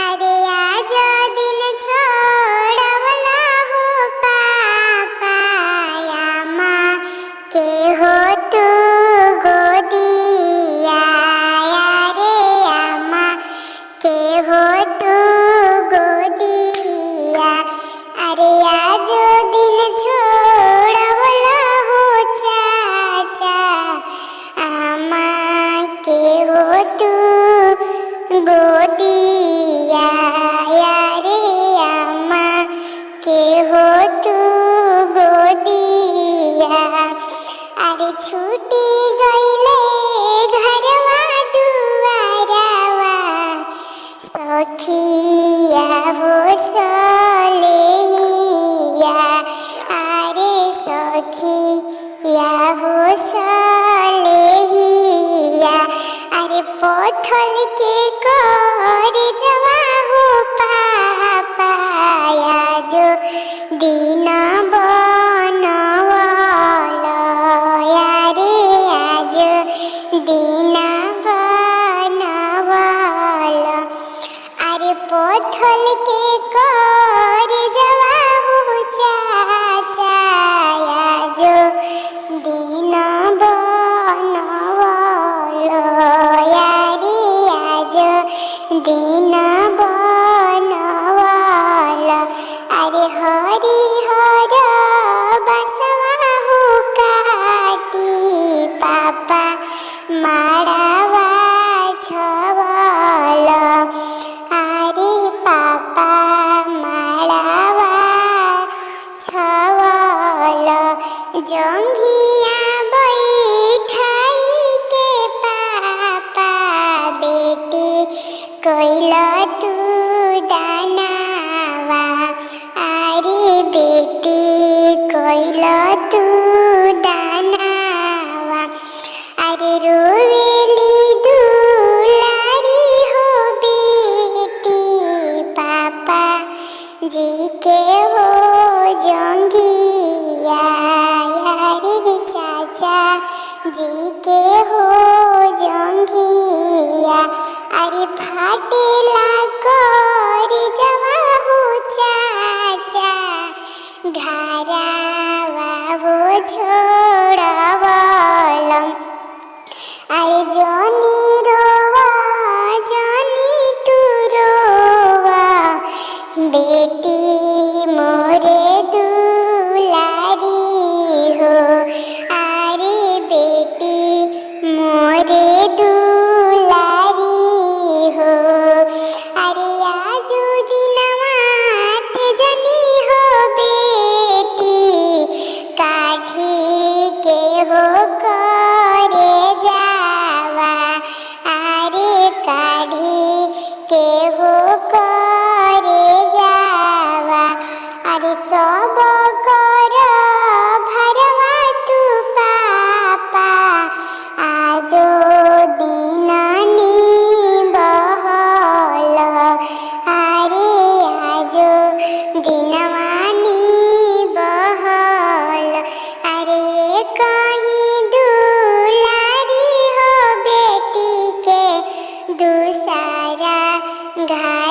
अरे आज दिन छोड़वला हो पापा या माँ के हो तू गोदिया रे अम्मा के हो तू गोदिया। अरे आज दिन छोड़वला हो चाचा अम्मा के हो तू गोदिया रे अम्मा के हो तू गोदिया। अरे छूटी गईले घरवा दुआरवा सखिया हो सलेहिया। अरे सखिया हो सलेहिया। अरे पत्थर के कर जवा हो पापा जो दिन बनवल रे आज दिन बनवल। अरे पत्थर के कर जवा हो चाचा जो दिन बनवल रे आज दिन बनवल। अरे हरिहर बसवा हो काटी पापा माड़वा छवल। अरे पापा माड़वा छवल। जंघिया बैठाई के पापा बेटी कैला तू दानावा। अरे बेटी कैला तू दानावा। अरे रोवेली दुलारी हो बेटी पापा जी के हो जंगिया रे चाचा जी के हो जंगिया। अरे फाटेला कर जवा हो चाचा घरवा हो छोड़वल। अरे जनी रोवा जनी तू रोवा बेटी मोरे दुलारी हो। अरे बेटी मोरे दुलारी हो। अरे आज दिनवा ते जनी हो बेटी काठी के हो करे जावा। अरे काढ़ी के हो करे जावा। अरे सब कर भरवा तू पापा आजो दिन निबहल। अरे आजो दिनवा निबहल। अरे कहीं दुलारी हो बेटी के दूसरा घर